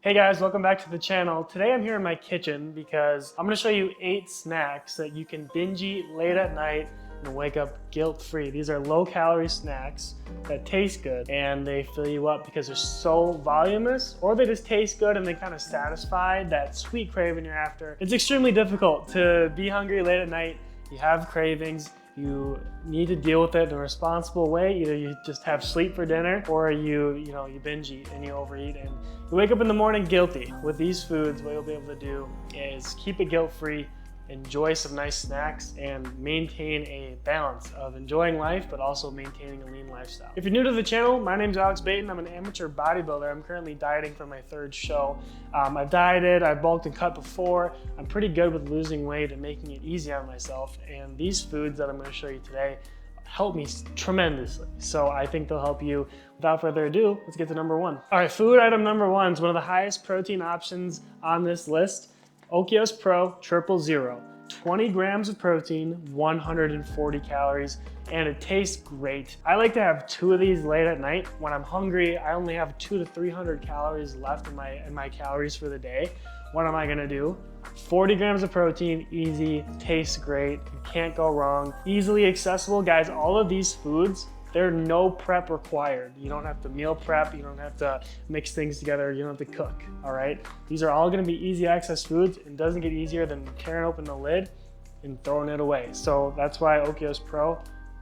Hey guys, welcome back to the channel. Today I'm here in my kitchen because I'm gonna show you 8 snacks that you can binge eat late at night and wake up guilt-free. These are low-calorie snacks that taste good and they fill you up because they're so voluminous, or they just taste good and they kind of satisfy that sweet craving you're after. It's extremely difficult to be hungry late at night. You have cravings. You need to deal with it in a responsible way. Either you just have sleep for dinner, or you binge eat and you overeat and you wake up in the morning guilty. With these foods, what you'll be able to do is keep it guilt-free, enjoy some nice snacks, and maintain a balance of enjoying life, but also maintaining a lean lifestyle. If you're new to the channel, my name's Alex Baton. I'm an amateur bodybuilder. I'm currently dieting for my 3rd show. I've dieted, I've bulked and cut before. I'm pretty good with losing weight and making it easy on myself. And these foods that I'm gonna show you today help me tremendously. So I think they'll help you. Without further ado, let's get to number 1. All right, food item number 1 is one of the highest protein options on this list. Okios Pro 000. 20 grams of protein, 140 calories, and it tastes great. I like to have 2 of these late at night. When I'm hungry, I only have 200 to 300 calories left in my calories for the day. What am I gonna do? 40 grams of protein, easy, tastes great, you can't go wrong. Easily accessible, guys. All of these foods, there's no prep required. You don't have to meal prep, you don't have to mix things together, you don't have to cook, all right? These are all gonna be easy access foods. It doesn't get easier than tearing open the lid and throwing it away. So that's why Okios Pro,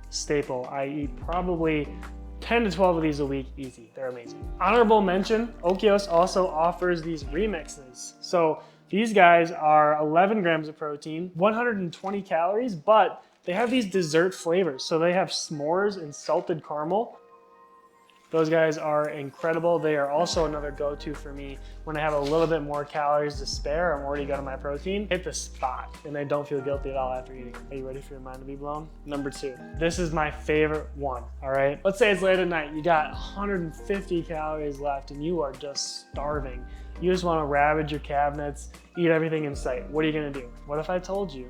staple. I eat probably 10 to 12 of these a week, easy. They're amazing. Honorable mention, Okios also offers these remixes. So these guys are 11 grams of protein, 120 calories, but they have these dessert flavors. So they have s'mores and salted caramel. Those guys are incredible. They are also another go-to for me when I have a little bit more calories to spare. I'm already got my protein. Hit the spot and I don't feel guilty at all after eating. Are you ready for your mind to be blown? Number 2. This is my favorite one, all right? Let's say it's late at night. You got 150 calories left and you are just starving. You just wanna ravage your cabinets, eat everything in sight. What are you gonna do? What if I told you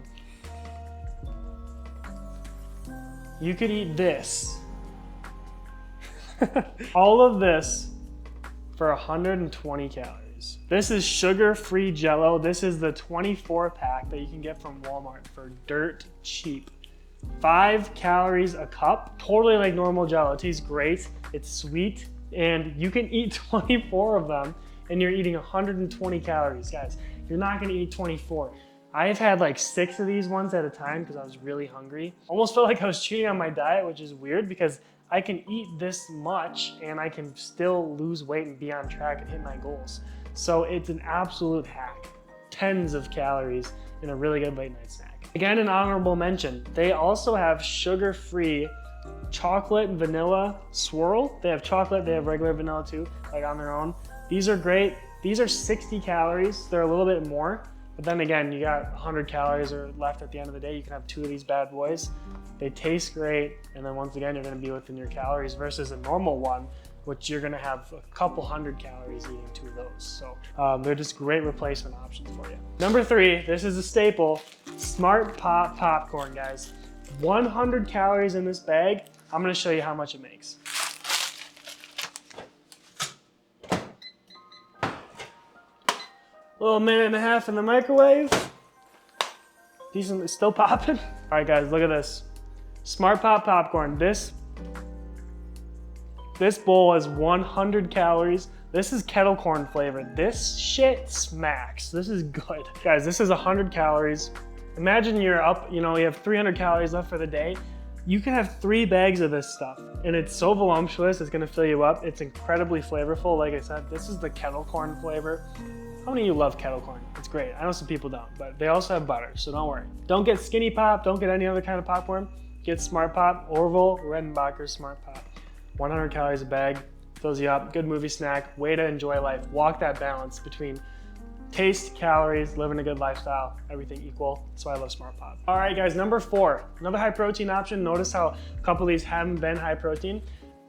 you could eat this, all of this, for 120 calories. This is sugar-free Jell-O. This is the 24 pack that you can get from Walmart for dirt cheap. 5 calories a cup, totally like normal Jell-O. It tastes great, it's sweet, and you can eat 24 of them and you're eating 120 calories. Guys, you're not gonna eat 24. I've had like 6 of these ones at a time because I was really hungry. Almost felt like I was cheating on my diet, which is weird because I can eat this much and I can still lose weight and be on track and hit my goals. So it's an absolute hack. Tens of calories in a really good late night snack. Again, an honorable mention. They also have sugar-free chocolate and vanilla swirl. They have chocolate, they have regular vanilla too, like on their own. These are great. These are 60 calories. They're a little bit more. But then again, you got 100 calories or left at the end of the day. You can have 2 of these bad boys. They taste great. And then once again, you're gonna be within your calories versus a normal one, which you're gonna have a couple hundred calories eating 2 of those. So they're just great replacement options for you. Number 3, this is a staple, Smart Pop popcorn, guys. 100 calories in this bag. I'm gonna show you how much it makes. Little minute and a half in the microwave. Decently still popping. All right guys, look at this. Smart Pop popcorn. This bowl has 100 calories. This is kettle corn flavored. This shit smacks. This is good. Guys, this is 100 calories. Imagine you're up, you have 300 calories left for the day. You can have 3 bags of this stuff and it's so voluptuous, it's gonna fill you up. It's incredibly flavorful. Like I said, this is the kettle corn flavor. How many of you love kettle corn? It's great. I know some people don't, but they also have butter, so don't worry. Don't get Skinny Pop, don't get any other kind of popcorn. Get Smart Pop, Orville, Redenbacher Smart Pop. 100 calories a bag, fills you up, good movie snack, way to enjoy life. Walk that balance between taste, calories, living a good lifestyle, everything equal. That's why I love Smart Pop. All right guys, number 4, another high protein option. Notice how a couple of these haven't been high protein.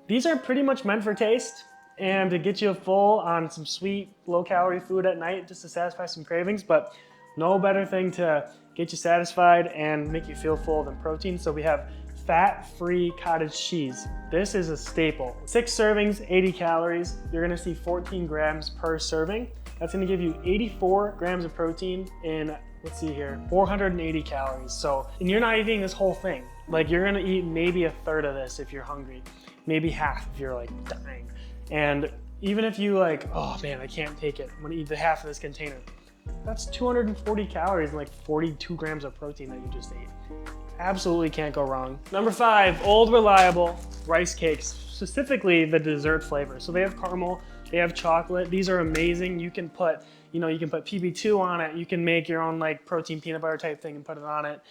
These are pretty much meant for taste and to get you full on some sweet, low-calorie food at night just to satisfy some cravings, but no better thing to get you satisfied and make you feel full than protein. So we have fat-free cottage cheese. This is a staple. 6 servings, 80 calories. You're gonna see 14 grams per serving. That's gonna give you 84 grams of protein in, let's see here, 480 calories. So, and you're not eating this whole thing. Like you're gonna eat maybe a third of this if you're hungry, maybe half if you're like dying. And even if you like, oh man, I can't take it, I'm gonna eat the half of this container. That's 240 calories and like 42 grams of protein that you just ate. Absolutely can't go wrong. Number 5, old reliable rice cakes, specifically the dessert flavor. So they have caramel, they have chocolate. These are amazing. You can put, you can put PB2 on it. You can make your own like protein peanut butter type thing and put it on it.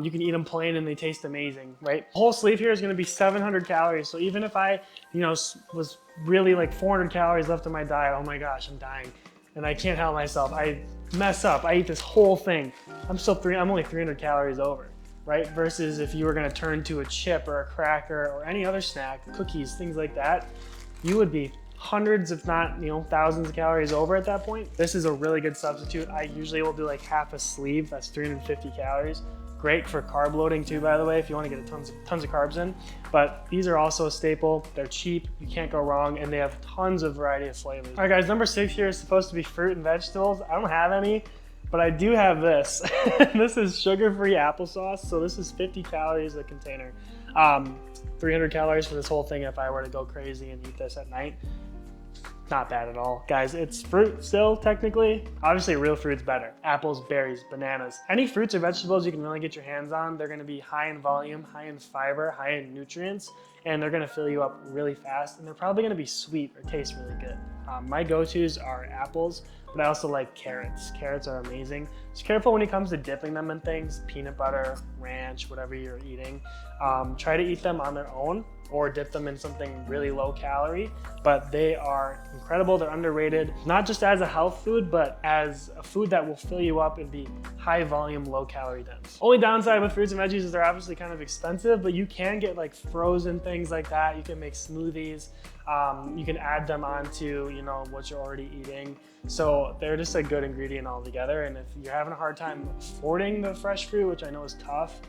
You can eat them plain and they taste amazing, right? The whole sleeve here is gonna be 700 calories. So even if I, was really like 400 calories left in my diet, oh my gosh, I'm dying. And I can't help myself. I mess up, I eat this whole thing. I'm only 300 calories over, right? Versus if you were gonna turn to a chip or a cracker or any other snack, cookies, things like that, you would be hundreds, if not, thousands of calories over at that point. This is a really good substitute. I usually will do like half a sleeve, that's 350 calories. Great for carb loading too, by the way, if you want to get tons of carbs in. But these are also a staple. They're cheap, you can't go wrong, and they have tons of variety of flavors. All right guys, number 6 here is supposed to be fruit and vegetables. I don't have any, but I do have this. This is sugar-free applesauce. So this is 50 calories a container. 300 calories for this whole thing if I were to go crazy and eat this at night. Not bad at all. Guys, it's fruit still, technically. Obviously, real fruit's better. Apples, berries, bananas. Any fruits or vegetables you can really get your hands on, they're gonna be high in volume, high in fiber, high in nutrients, and they're gonna fill you up really fast, and they're probably gonna be sweet or taste really good. My go-tos are apples, but I also like carrots. Carrots are amazing. Just careful when it comes to dipping them in things, peanut butter, ranch, whatever you're eating. Try to eat them on their own or dip them in something really low calorie, but they are incredible. They're underrated, not just as a health food, but as a food that will fill you up and be high volume, low calorie dense. Only downside with fruits and veggies is they're obviously kind of expensive, but you can get like frozen things like that. You can make smoothies. You can add them onto, what you're already eating. So they're just a good ingredient altogether. And if you're having a hard time affording the fresh fruit, which I know is tough,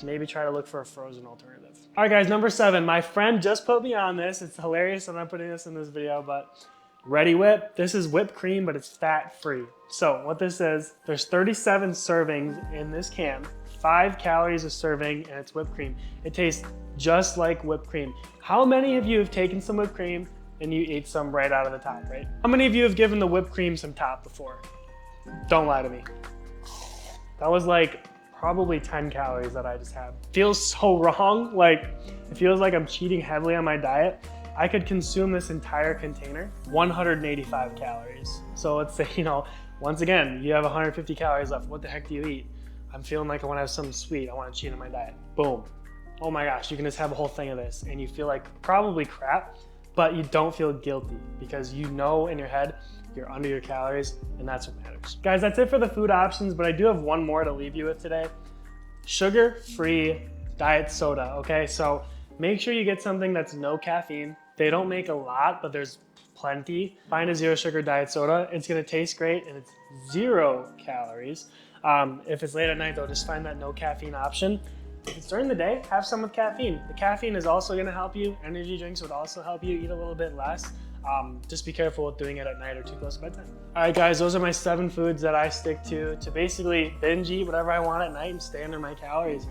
maybe try to look for a frozen alternative. All right guys, number 7, my friend just put me on this. It's hilarious that I'm putting this in this video, but Ready Whip. This is whipped cream, but it's fat free. So what this is, there's 37 servings in this can, 5 calories a serving, and it's whipped cream. It tastes just like whipped cream. How many of you have taken some whipped cream and you ate some right out of the top, right? How many of you have given the whipped cream some top before? Don't lie to me. That was like probably 10 calories that I just had. Feels so wrong. Like, it feels like I'm cheating heavily on my diet. I could consume this entire container, 185 calories. So let's say, once again, you have 150 calories left. What the heck do you eat? I'm feeling like I want to have something sweet. I want to cheat on my diet. Boom. Oh my gosh, you can just have a whole thing of this and you feel like probably crap, but you don't feel guilty because you know in your head you're under your calories, and that's what matters. Guys, that's it for the food options, but I do have one more to leave you with today. Sugar-free diet soda, okay? So make sure you get something that's no caffeine. They don't make a lot, but there's plenty. Find a zero sugar diet soda. It's gonna taste great and it's 0 calories. If it's late at night though, just find that no caffeine option. If it's during the day, have some with caffeine. The caffeine is also gonna help you. Energy drinks would also help you eat a little bit less. Just be careful with doing it at night or too close to bedtime. All right guys, those are my 7 foods that I stick to basically binge eat whatever I want at night and stay under my calories.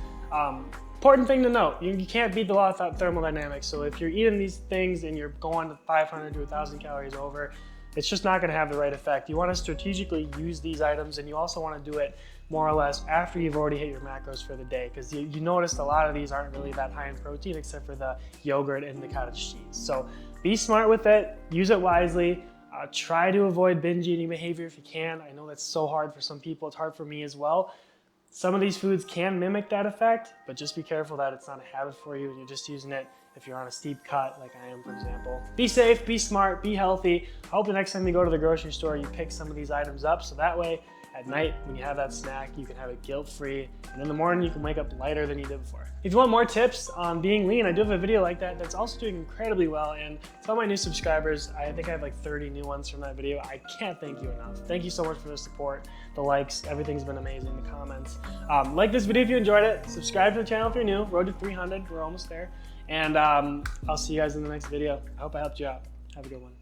Important thing to note, you can't beat the law of thermodynamics. So if you're eating these things and you're going to 500 to 1,000 calories over, it's just not gonna have the right effect. You wanna strategically use these items, and you also wanna do it more or less after you've already hit your macros for the day, because you noticed a lot of these aren't really that high in protein except for the yogurt and the cottage cheese. So be smart with it, use it wisely. Try to avoid binge eating behavior if you can. I know that's so hard for some people, it's hard for me as well. Some of these foods can mimic that effect, but just be careful that it's not a habit for you and you're just using it if you're on a steep cut like I am, for example. Be safe, be smart, be healthy. I hope the next time you go to the grocery store, you pick some of these items up, so that way at night when you have that snack, you can have it guilt-free, and in the morning you can wake up lighter than you did before. If you want more tips on being lean, I do have a video like that that's also doing incredibly well, and to all my new subscribers, I think I have like 30 new ones from that video. I can't thank you enough. Thank you so much for the support, the likes, everything's been amazing, the comments. Like this video if you enjoyed it, subscribe to the channel if you're new, road to 300, we're almost there, and I'll see you guys in the next video. I hope I helped you out. Have a good one.